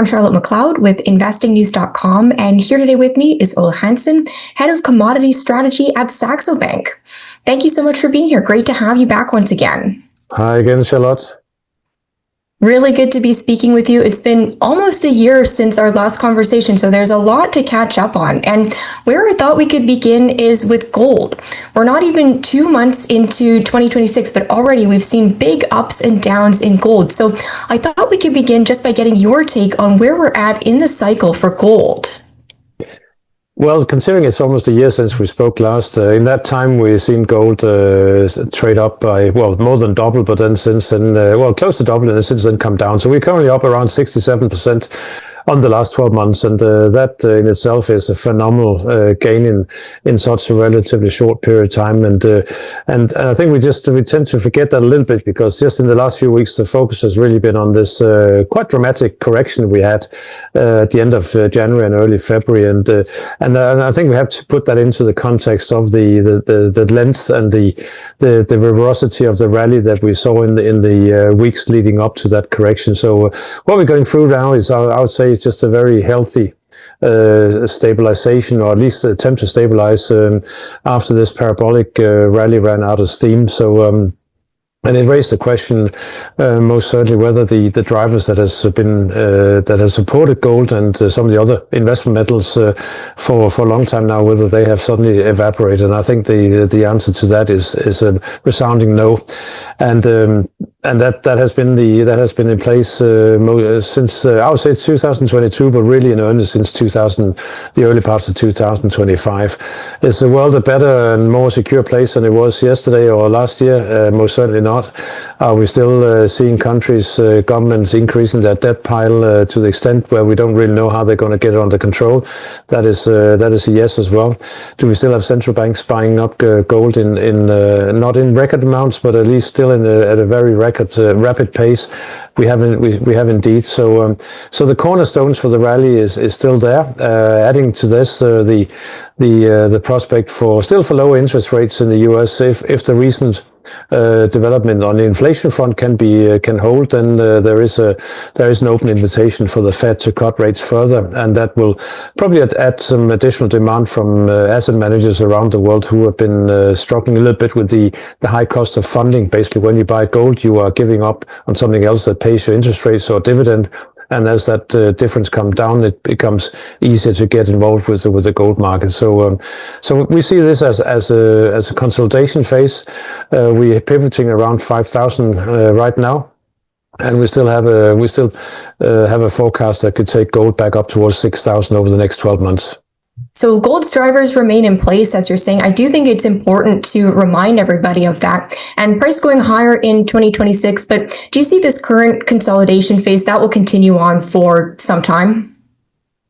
I'm Charlotte McLeod with investingnews.com, and here today with me is Ole Hansen, Head of Commodities Strategy at Saxo Bank. Thank you so much for being here. Great to have you back once again. Hi again, Charlotte. Really good to be speaking with you. It's been almost a year since our last conversation, so there's a lot to catch up on. And where I thought we could begin is with gold. We're not even 2 months into 2026, but already we've seen big ups and downs in gold. So I thought we could begin just by getting your take on where we're at in the cycle for gold. Well, considering it's almost a year since we spoke last, in that time we've seen gold trade up by, well, more than double, but then since then, close to double, and since then come down. So we're currently up around 67% on the last 12 months, and that in itself is a phenomenal gain in such a relatively short period of time. And I think we tend to forget that a little bit, because just in the last few weeks the focus has really been on this quite dramatic correction we had at the end of January and early February, and I think we have to put that into the context of the length and the veracity of the rally that we saw in the weeks leading up to that correction. So what we're going through now is, I would say, it's just a very healthy stabilization, or at least attempt to stabilize after this parabolic rally ran out of steam. So and it raised the question, most certainly, whether the drivers that has supported gold and some of the other investment metals for a long time now, whether they have suddenly evaporated. And I think the answer to that is a resounding no. And that has been in place since I would say 2022, but really in earnest since the early parts of 2025. Is the world a better and more secure place than it was yesterday or last year? Most certainly not. Are we still seeing countries, governments increasing their debt pile to the extent where we don't really know how they're going to get it under control? That is a yes as well. Do we still have central banks buying up gold in not in record amounts, but at least still at a very rapid pace? We have indeed. So the cornerstones for the rally is still there. Adding to this, the prospect for lower interest rates in the US, if the recent development on the inflation front can hold, then there is an open invitation for the Fed to cut rates further, and that will probably add some additional demand from asset managers around the world who have been struggling a little bit with the high cost of funding. Basically, when you buy gold, you are giving up on something else that pays your interest rates or dividend. And as that difference comes down, it becomes easier to get involved with the gold market. So we see this as a consolidation phase. We're pivoting around 5,000 right now, and we still have a forecast that could take gold back up towards 6,000 over the next 12 months. So gold's drivers remain in place, as you're saying. I do think it's important to remind everybody of that. And price going higher in 2026, but do you see this current consolidation phase that will continue on for some time?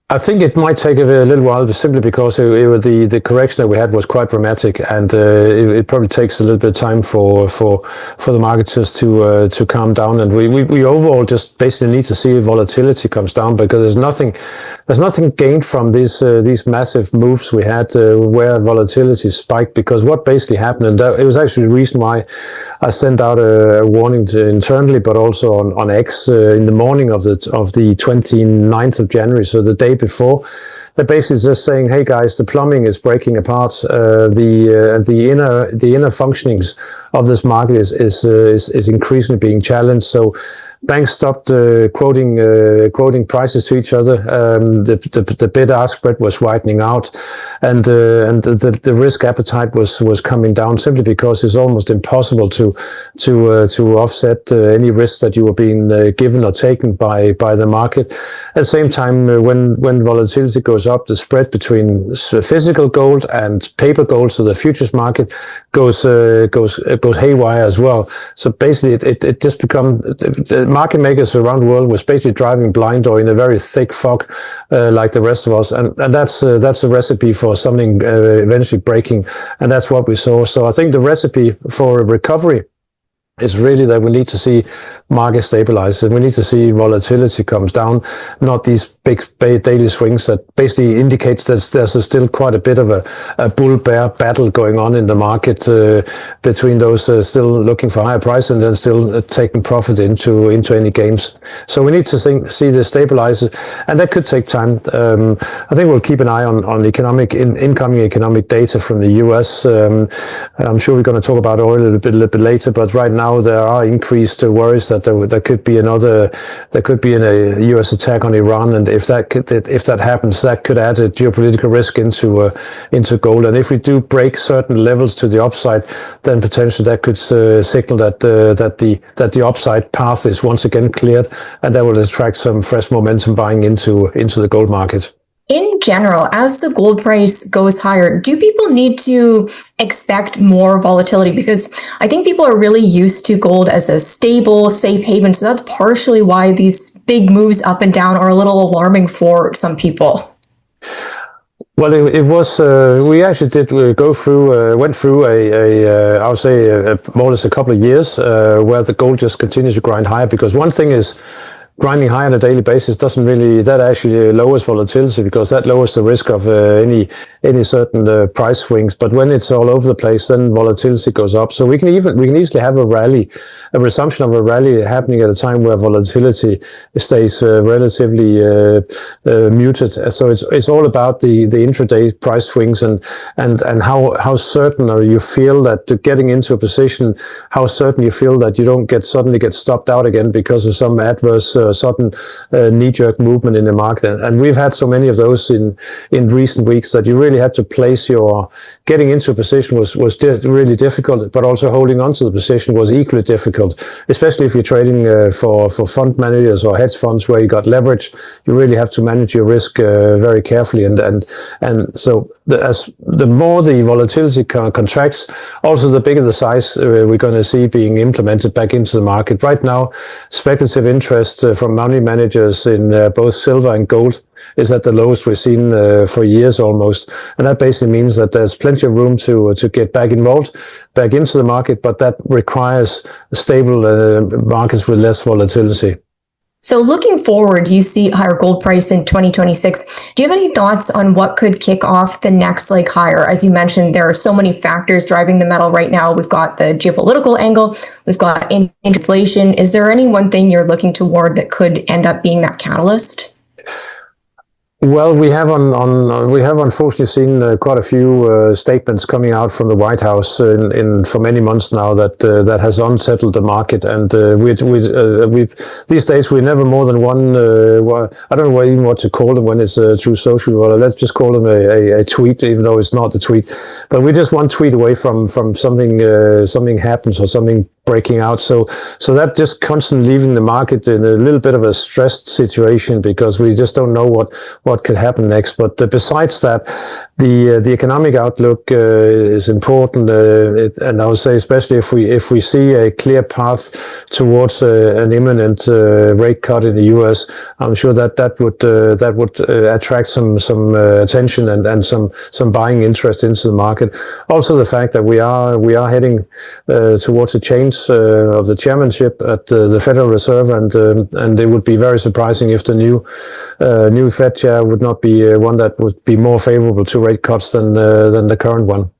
I think it might take a little while, simply because the correction that we had was quite dramatic, and it probably takes a little bit of time for the markets just to calm down. And we overall just basically need to see if volatility comes down, because there's nothing gained from these massive moves we had where volatility spiked. Because what basically happened, and it was actually the reason why I sent out a warning internally, but also on X in the morning of the 29th of January, so the day before. They're basically just saying, hey guys, the plumbing is breaking apart. The inner functionings of this market is increasingly being challenged. So banks stopped quoting prices to each other. The bid-ask spread was widening out, and the risk appetite was coming down, simply because it's almost impossible to offset any risks that you were being given or taken by the market. At the same time, when volatility goes up, the spread between physical gold and paper gold, so the futures market, goes haywire as well. So basically, it just becomes market makers around the world was basically driving blind or in a very thick fog, like the rest of us, and that's a recipe for something eventually breaking, and that's what we saw. So I think the recipe for a recovery is really that we need to see market stabilizes. We need to see volatility comes down, not these big daily swings that basically indicates that there's still quite a bit of a bull-bear battle going on in the market between those still looking for higher price and then still taking profit into any gains. So we need to see this stabilize, and that could take time. I think we'll keep an eye on incoming economic data from the US. I'm sure we're going to talk about oil a little bit later, but right now there are increased worries that there could be a US attack on Iran, and if that happens, that could add a geopolitical risk into gold. And if we do break certain levels to the upside, then potentially that could signal that the upside path is once again cleared, and that will attract some fresh momentum buying into the gold market. In general, as the gold price goes higher, do people need to expect more volatility? Because I think people are really used to gold as a stable, safe haven. So that's partially why these big moves up and down are a little alarming for some people. Well, it was, we actually went through I would say more or less a couple of years where the gold just continues to grind higher, because one thing is, grinding high on a daily basis that actually lowers volatility, because that lowers the risk of any certain price swings. But when it's all over the place, then volatility goes up. So we can easily have a resumption of a rally happening at a time where volatility stays relatively muted. So it's all about the intraday price swings and how certain are you feel that getting into a position, how certain you feel that you don't suddenly get stopped out again because of some adverse sudden knee-jerk movement in the market. And we've had so many of those in recent weeks that you really had to place getting into a position was really difficult, but also holding on to the position was equally difficult, especially if you're trading for fund managers or hedge funds where you got leverage. You really have to manage your risk very carefully, and so the more the volatility contracts, also the bigger the size we're going to see being implemented back into the market. Right now, speculative interest from money managers in both silver and gold is at the lowest we've seen for years almost, and that basically means that there's plenty of room to get back involved, back into the market, but that requires stable markets with less volatility. So looking forward, you see higher gold price in 2026. Do you have any thoughts on what could kick off the next leg higher? As you mentioned, there are so many factors driving the metal right now. We've got the geopolitical angle, we've got inflation. Is there any one thing you're looking toward that could end up being that catalyst? Well, we have unfortunately seen quite a few statements coming out from the White House for many months now that has unsettled the market, and we these days we're never more than one. I don't know even what to call them when it's through social. Well, let's just call them a tweet, even though it's not a tweet. But we're just one tweet away from something happens or something breaking out. So that just constantly leaving the market in a little bit of a stressed situation, because we just don't know what could happen next. But besides that, the economic outlook is important, and I would say especially if we see a clear path towards an imminent rate cut in the US, I'm sure that would attract some attention and some buying interest into the market. Also, the fact that we are heading towards a change of the chairmanship at the Federal Reserve, and it would be very surprising if the new Fed chair would not be one that would be more favorable to rate cuts than the current one.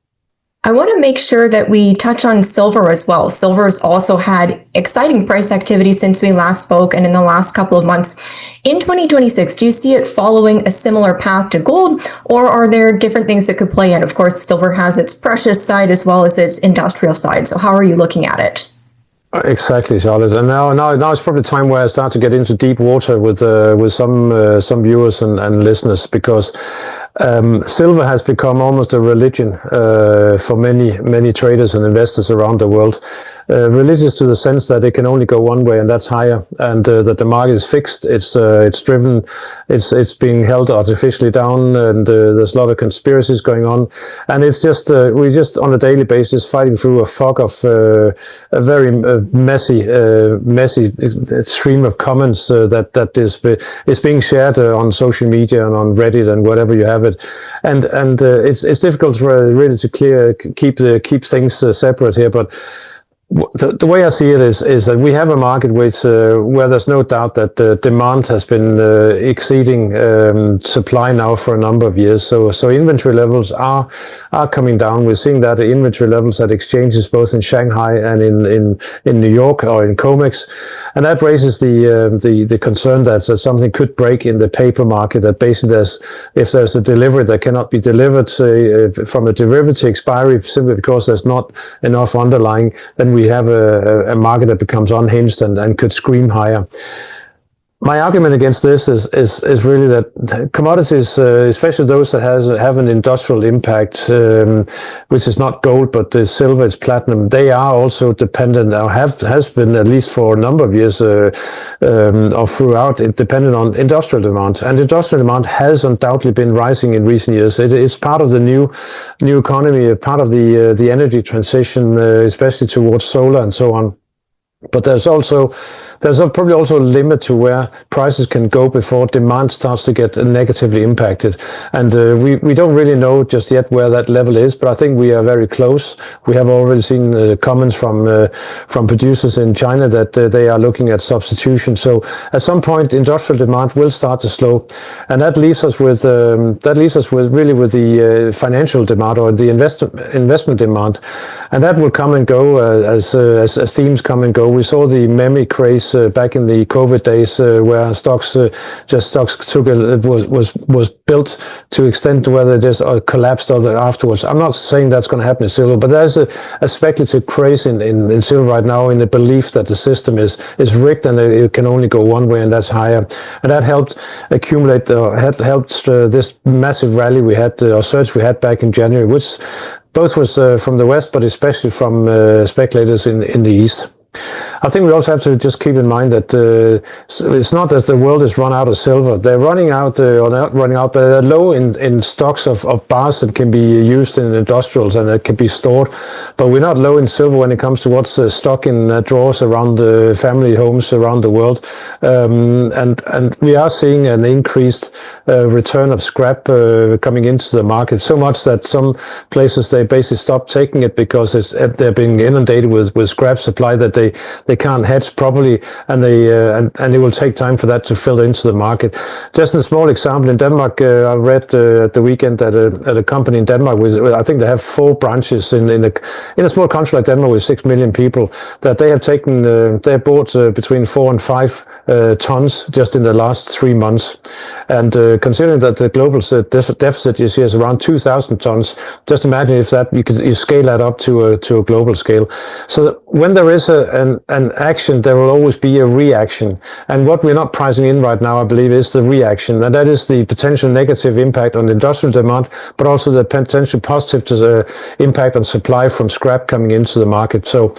I want to make sure that we touch on silver as well. Silver has also had exciting price activity since we last spoke and in the last couple of months. In 2026, do you see it following a similar path to gold, or are there different things that could play in? Of course, silver has its precious side as well as its industrial side. So how are you looking at it? Exactly, Charlotte. And now it's probably time where I start to get into deep water with some viewers and listeners, because silver has become almost a religion for many traders and investors around the world. Religious to the sense that it can only go one way, and that's higher, and that the market is fixed. It's driven. It's being held artificially down, and there's a lot of conspiracies going on. And it's just we just on a daily basis fighting through a fog of a very messy stream of comments that is being shared on social media and on Reddit and whatever you have it. And it's difficult really to keep things separate here, but The way I see it is that we have a market which where there's no doubt that the demand has been exceeding supply now for a number of years. So inventory levels are coming down. We're seeing that inventory levels at exchanges both in Shanghai and in New York or in COMEX, and that raises the concern that something could break in the paper market. That basically if there's a delivery that cannot be delivered from a derivative expiry simply because there's not enough underlying, then we have a market that becomes unhinged and could scream higher. My argument against this is really that commodities, especially those that have an industrial impact, which is not gold but the silver, it's platinum, they are also dependent, or has been at least for a number of years or throughout, dependent on industrial demand. And industrial demand has undoubtedly been rising in recent years. It's part of the new economy, part of the energy transition, especially towards solar and so on. But there's probably also a limit to where prices can go before demand starts to get negatively impacted. And we don't really know just yet where that level is, but I think we are very close. We have already seen comments from producers in China that they are looking at substitution. So at some point, industrial demand will start to slow, and that leaves us with the financial demand or the investment demand, and that will come and go as themes come and go. We saw the meme craze back in the COVID days, where stocks was built to extent to where they just collapsed afterwards. I'm not saying that's going to happen in silver, but there's a speculative craze in silver right now, in the belief that the system is rigged and it can only go one way, and that's higher. And that helped accumulate, helped this massive rally we had, or surge we had back in January, which both was from the West, but especially from speculators in the East. I think we also have to just keep in mind that it's not that the world has run out of silver. They're running out, or not running out, but they're low in stocks of bars that can be used in industrials and that can be stored. But we're not low in silver when it comes to what's stock in drawers around the family homes around the world. And we are seeing an increased return of scrap coming into the market, so much that some places they basically stop taking it because they're being inundated with scrap supply that they can't hedge properly, and it will take time for that to filter into the market. Just a small example in Denmark, I read at the weekend that at a company in Denmark I think they have 4 branches in a small country like Denmark with 6 million people, that they have taken they have bought between 4 and 5 tons just in the last 3 months. And considering that the global deficit this year is around 2,000 tons, just imagine if that you scale that up to a global scale. So when there is an action, there will always be a reaction. And what we're not pricing in right now, I believe, is the reaction. And that is the potential negative impact on industrial demand, but also the potential positive impact on supply from scrap coming into the market. So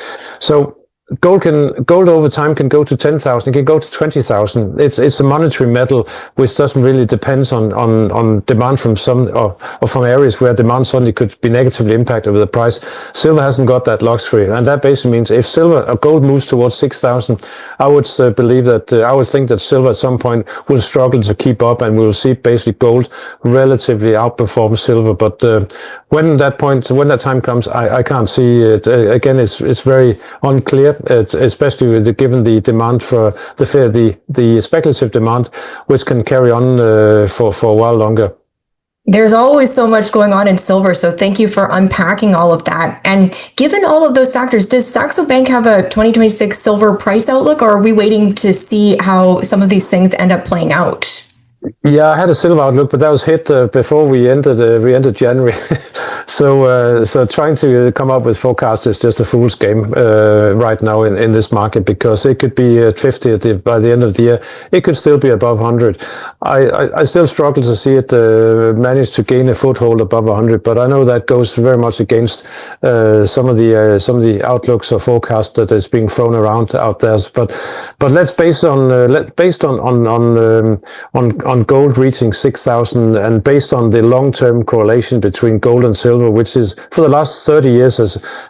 gold over time can go to 10,000, it can go to 20,000. It's a monetary metal which doesn't really depends on demand from some or from areas where demand suddenly could be negatively impacted with the price. Silver hasn't got that luxury, and that basically means if silver or gold moves towards 6,000, I would believe that I would think that silver at some point will struggle to keep up, and we will see basically gold relatively outperform silver. But when that time comes, I can't see it. Again, it's very unclear. Especially given the demand for the speculative demand, which can carry on for a while longer. There's always so much going on in silver, so thank you for unpacking all of that. And given all of those factors, does Saxo Bank have a 2026 silver price outlook, or are we waiting to see how some of these things end up playing out? Yeah, I had a silver outlook, but that was hit before we ended January. So trying to come up with forecasts is just a fool's game right now in this market, because it could be at 50 by the end of the year. It could still be above 100. I still struggle to see it manage to gain a foothold above 100, but I know that goes very much against some of the outlooks or forecasts that is being thrown around out there. But let's based on on gold reaching 6,000, and based on the long-term correlation between gold and silver, which is for the last 30 years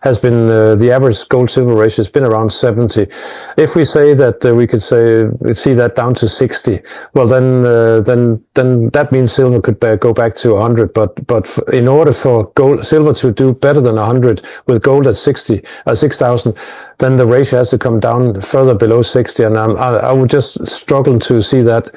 has been the average gold-silver ratio has been around 70. If we say that we could see that down to 60, well then that means silver could go back to 100. But in order for silver to do better than 100 with gold at 6,000, then the ratio has to come down further below 60, and I would just struggle to see that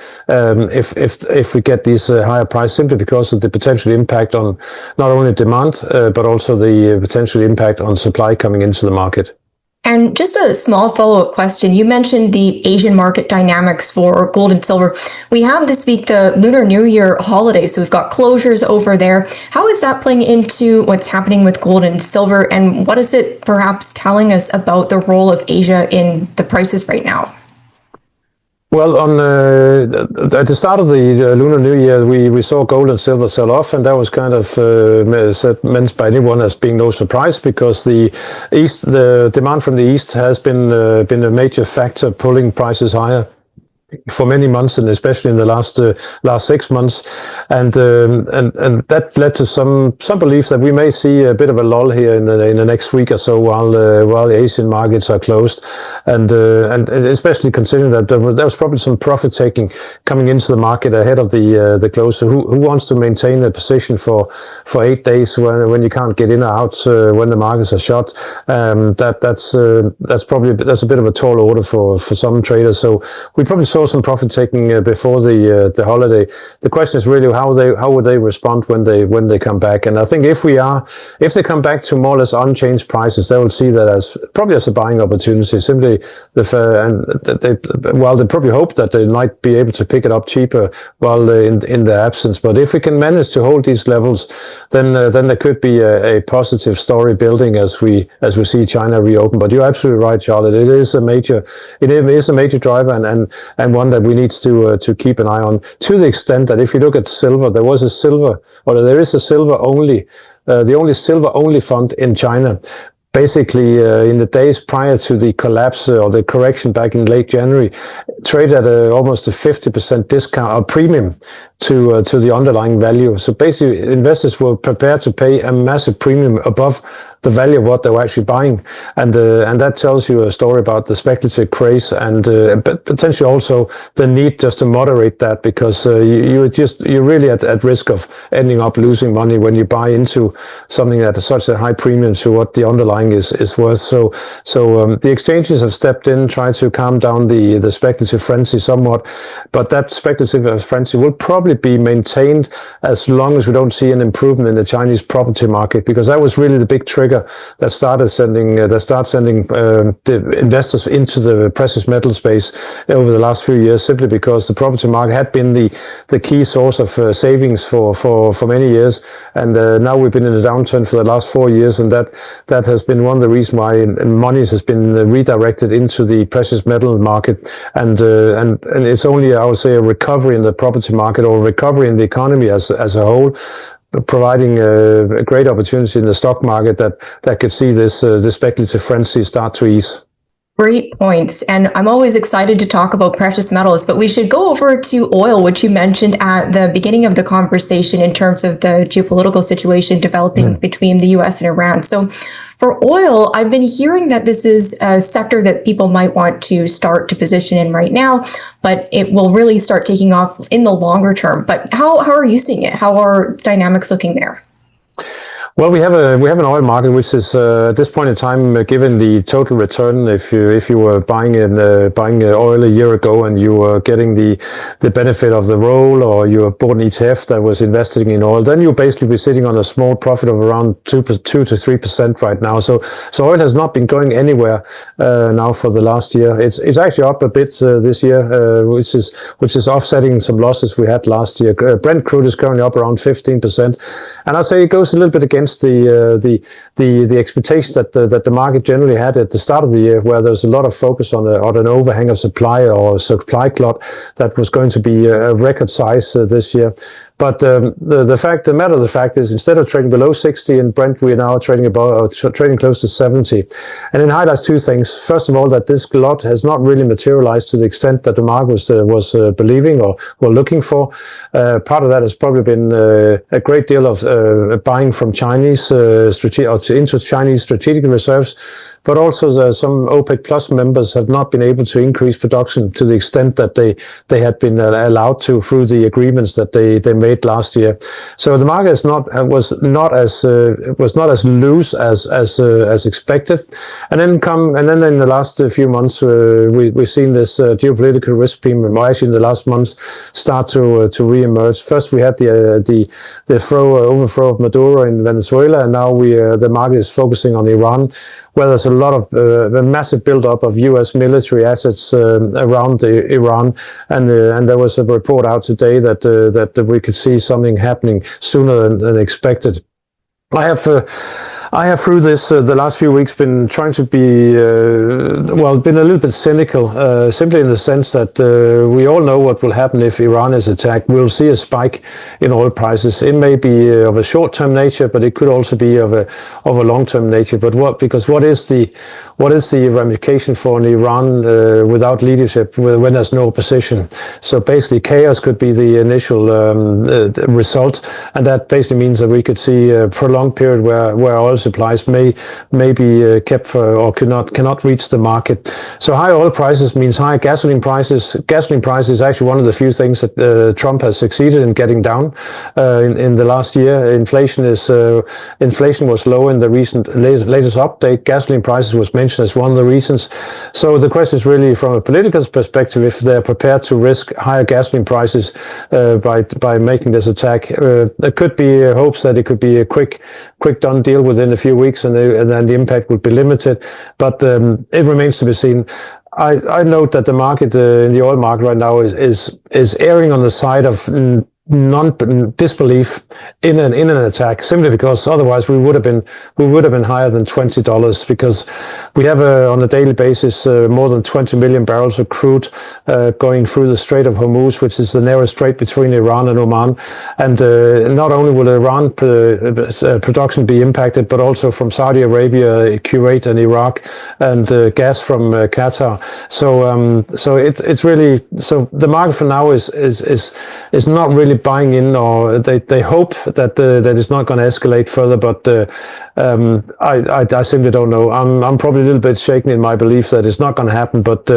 if we get these higher prices, simply because of the potential impact on not only demand but also the potential impact on supply coming into the market. And just a small follow-up question. You mentioned the Asian market dynamics for gold and silver. We have this week the Lunar New Year holiday, so we've got closures over there. How is that playing into what's happening with gold and silver, and what is it perhaps telling us about the role of Asia in the prices right now? Well, at the start of the Lunar New Year, we saw gold and silver sell off, and that was kind of meant by anyone as being no surprise, because the demand from the East has been a major factor pulling prices higher for many months, and especially in the last 6 months, and that led to some belief that we may see a bit of a lull here in the next week or so while the Asian markets are closed, and especially considering that there was probably some profit taking coming into the market ahead of the close. So who wants to maintain a position for 8 days when you can't get in or out when the markets are shut? That's a bit of a tall order for some traders. So we probably saw some profit taking before the holiday. The question is really how would they respond when they come back? And I think if they come back to more or less unchanged prices, they will see that as probably as a buying opportunity. Simply while they probably hope that they might be able to pick it up cheaper while in their absence. But if we can manage to hold these levels, then there could be a positive story building as we see China reopen. But you're absolutely right, Charlotte. It is a major driver, and one that we need to keep an eye on, to the extent that if you look at silver, there is a silver only, the only silver only fund in China. Basically, in the days prior to the collapse or the correction back in late January, traded at almost a 50% discount or premium to the underlying value. So basically, investors were prepared to pay a massive premium above the value of what they were actually buying, and that tells you a story about the speculative craze, and potentially also the need just to moderate that, because you're really at risk of ending up losing money when you buy into something at such a high premium to what the underlying is worth. So the exchanges have stepped in, tried to calm down the speculative frenzy somewhat, but that speculative frenzy will probably be maintained as long as we don't see an improvement in the Chinese property market, because that was really the big trigger that started sending the investors into the precious metal space over the last few years, simply because the property market had been the key source of savings for many years, and now we've been in a downturn for the last 4 years, and that has been one of the reasons why monies has been redirected into the precious metal market, and it's only, I would say, a recovery in the property market or recovery in the economy as a whole, providing a great opportunity in the stock market that could see this speculative frenzy start to ease. Great points. And I'm always excited to talk about precious metals, but we should go over to oil, which you mentioned at the beginning of the conversation in terms of the geopolitical situation developing between the US and Iran. So for oil, I've been hearing that this is a sector that people might want to start to position in right now, but it will really start taking off in the longer term. But how are you seeing it? How are dynamics looking there? Well, we have an oil market which is at this point in time, given the total return, if you were buying oil a year ago and you were getting the benefit of the roll, or you bought an ETF that was investing in oil, then you basically be sitting on a small profit of around 2 to 3% right now. So oil has not been going anywhere now for the last year. It's actually up a bit this year, which is offsetting some losses we had last year. Brent crude is currently up around 15%, and I'd say it goes a little bit against the expectations that the market generally had at the start of the year, where there's a lot of focus on an overhang of supply or a supply glut that was going to be a record size this year. But the matter of the fact is, instead of trading below 60 in Brent, we are now trading trading close to 70. And it highlights two things. First of all, that this glut has not really materialized to the extent that the market was believing or were looking for. Part of that has probably been a great deal of buying from Chinese into Chinese strategic reserves. But also some OPEC Plus members have not been able to increase production to the extent that they had been allowed to through the agreements that they made last year. So the market was not as loose as expected. And then in the last few months we've seen this geopolitical risk premium, or actually in the last months, start to re-emerge. First we had the overthrow of Maduro in Venezuela, and now the market is focusing on Iran, where there's a lot of a massive buildup of U.S. military assets around Iran, and there was a report out today that we could see something happening sooner than expected. I have through this the last few weeks been trying to be been a little bit cynical, simply in the sense that we all know what will happen if Iran is attacked. We'll see a spike in oil prices. It may be of a short-term nature, but it could also be of a long-term nature. But what is the ramification for an Iran without leadership, when there's no opposition? So basically, chaos could be the initial result, and that basically means that we could see a prolonged period where oil supplies may be kept for, or cannot reach the market. So high oil prices means high gasoline prices. Gasoline price is actually one of the few things that Trump has succeeded in getting down in the last year. Inflation was low in the latest update. Gasoline prices was mentioned as one of the reasons. So the question is really, from a political perspective, if they're prepared to risk higher gasoline prices by making this attack. There could be hopes that it could be a quick done deal within a few weeks, and then the impact would be limited. But it remains to be seen. I note that the market in the oil market right now is erring on the side of disbelief in an attack, simply because otherwise we would have been higher than $20, because we have on a daily basis more than 20 million barrels of crude going through the Strait of Hormuz, which is the narrow strait between Iran and Oman. And not only will Iran production be impacted, but also from Saudi Arabia, Kuwait and Iraq, and gas from Qatar. So it's really, so the market for now is not really buying in, or they hope that it's not going to escalate further, but I simply don't know. I'm probably a little bit shaken in my belief that it's not going to happen, but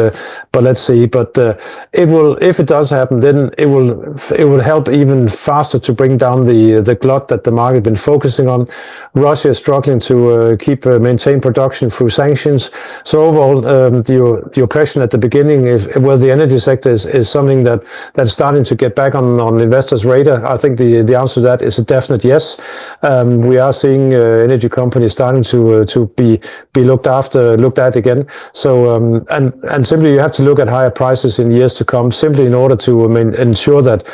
let's see. But it will, if it does happen, then it will help even faster to bring down the glut that the market has been focusing on. Russia is struggling to maintain production through sanctions. So overall, your question at the beginning, whether the energy sector is something that's starting to get back on investors' radar, I think the answer to that is a definite yes. We are seeing energy companies starting to be looked at again. So and simply you have to look at higher prices in years to come, simply in order to ensure that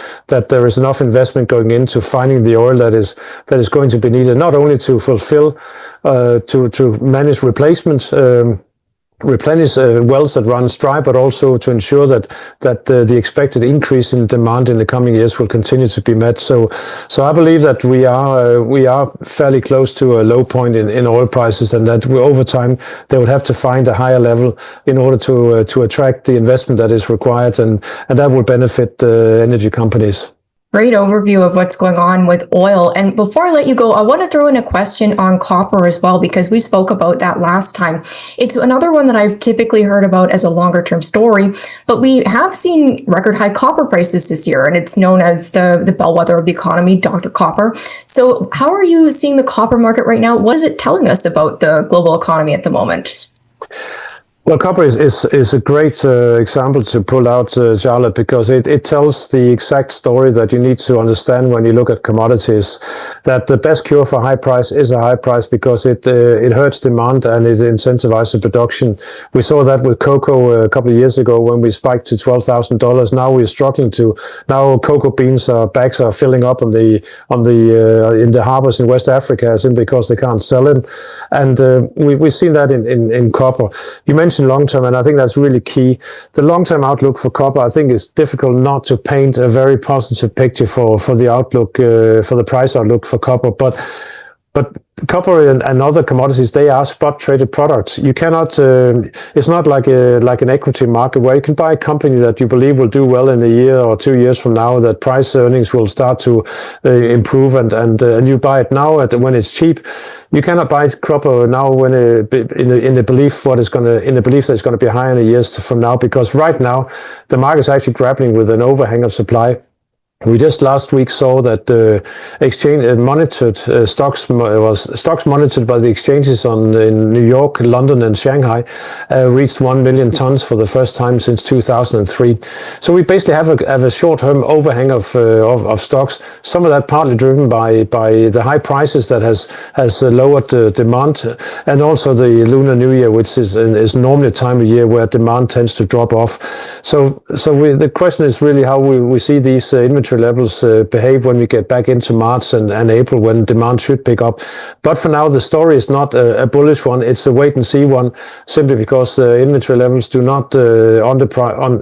there is enough investment going into finding the oil that is going to be needed, not only to fulfill to manage replacements, replenish wells that run dry, but also to ensure that the expected increase in demand in the coming years will continue to be met. So I believe that we are fairly close to a low point in oil prices, and that over time they will have to find a higher level in order to attract the investment that is required, and that will benefit energy companies. Great overview of what's going on with oil. And before I let you go, I want to throw in a question on copper as well, because we spoke about that last time. It's another one that I've typically heard about as a longer term story, but we have seen record high copper prices this year, and it's known as the bellwether of the economy, Dr. Copper. So how are you seeing the copper market right now? What is it telling us about the global economy at the moment? Well, copper is a great example to pull out, Charlotte, because it tells the exact story that you need to understand when you look at commodities. That the best cure for high price is a high price, because it hurts demand and it incentivizes production. We saw that with cocoa a couple of years ago when we spiked to $12,000. Now we're struggling now cocoa beans bags are filling up in the harbors in West Africa simply because they can't sell them, and we've seen that in copper. You mentioned mentioned long term, and I think that's really key. The long term outlook for copper, I think, is difficult not to paint a very positive picture for the outlook, for the price outlook for copper. But copper and other commodities, they are spot traded products. You cannot. It's not like an equity market where you can buy a company that you believe will do well in a year or 2 years from now. That price earnings will start to improve, and you buy it now when it's cheap. You cannot buy copper now when in the belief that it's going to be higher in the years from now, because right now the market is actually grappling with an overhang of supply. We just last week saw that exchange monitored stocks monitored by the exchanges in New York, London, and Shanghai reached 1 million tons for the first time since 2003. So we basically have a short-term overhang of stocks. Some of that partly driven by the high prices that has lowered the demand, and also the Lunar New Year, which is normally a time of year where demand tends to drop off. So the question is really how we see these inventory levels behave when we get back into March and April, when demand should pick up. But for now, the story is not a bullish one. It's a wait and see one, simply because inventory levels do not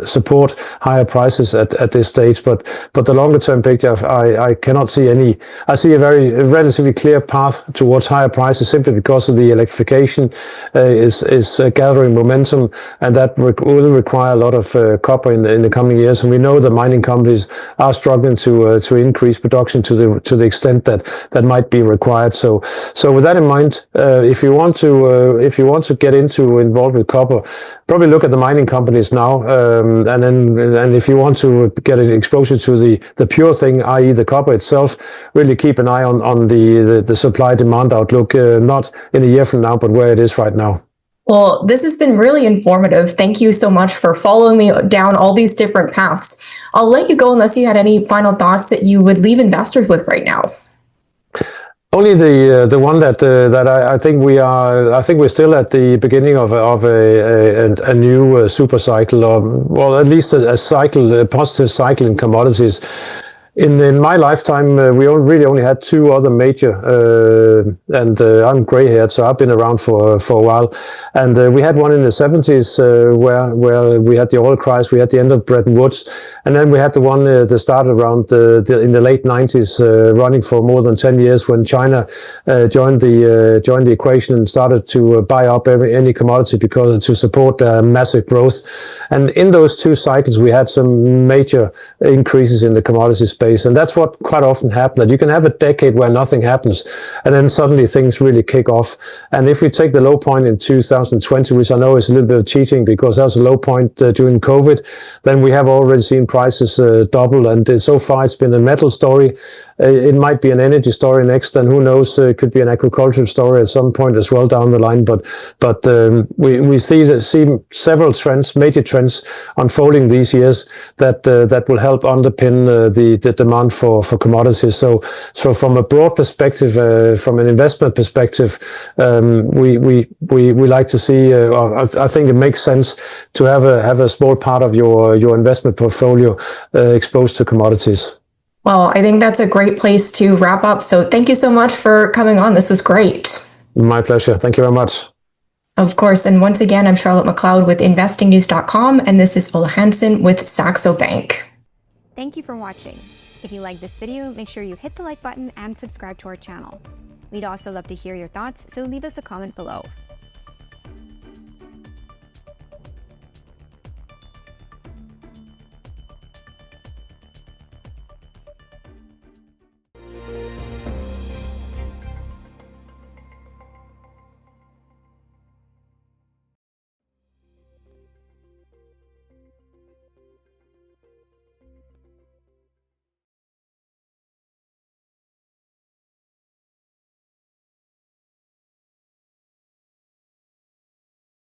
support higher prices at this stage. But the longer term picture, I cannot see any. I see a relatively clear path towards higher prices, simply because of the electrification is gathering momentum, and that will require a lot of copper in the coming years. And we know the mining companies are struggling to increase production to the extent that might be required. So with that in mind, if you want to get involved with copper, probably look at the mining companies now, and if you want to get an exposure to the pure thing, i.e. the copper itself, really keep an eye on the supply demand outlook, not in a year from now, but where it is right now. Well, this has been really informative. Thank you so much for following me down all these different paths. I'll let you go unless you had any final thoughts that you would leave investors with right now. Only the one that I think we're still at the beginning of a new super cycle, or well, at least a positive cycle in commodities. In my lifetime, we really only had two other major, and I'm gray-haired, so I've been around for a while. And we had one in the 70s where we had the oil crisis, we had the end of Bretton Woods, and then we had the one that started around in the late 90s, running for more than 10 years, when China joined the equation and started to buy up any commodity to support massive growth. And in those two cycles, we had some major increases in the commodity space. And that's what quite often happens, that you can have a decade where nothing happens, and then suddenly things really kick off. And if we take the low point in 2020, which I know is a little bit of cheating because that was a low point during COVID, then we have already seen prices double. And so far it's been a metal story. It might be an energy story next, and who knows, it could be an agricultural story at some point as well down the line. But we see several trends, major trends unfolding these years that will help underpin the demand for commodities. So from a broad perspective, from an investment perspective, we like to see. I think it makes sense to have a small part of your investment portfolio exposed to commodities. Well, I think that's a great place to wrap up. So thank you so much for coming on. This was great. My pleasure. Thank you very much. Of course. And once again, I'm Charlotte McLeod with investingnews.com, and this is Ole Hansen with Saxo Bank. Thank you for watching. If you like this video, make sure you hit the like button and subscribe to our channel. We'd also love to hear your thoughts, so leave us a comment below.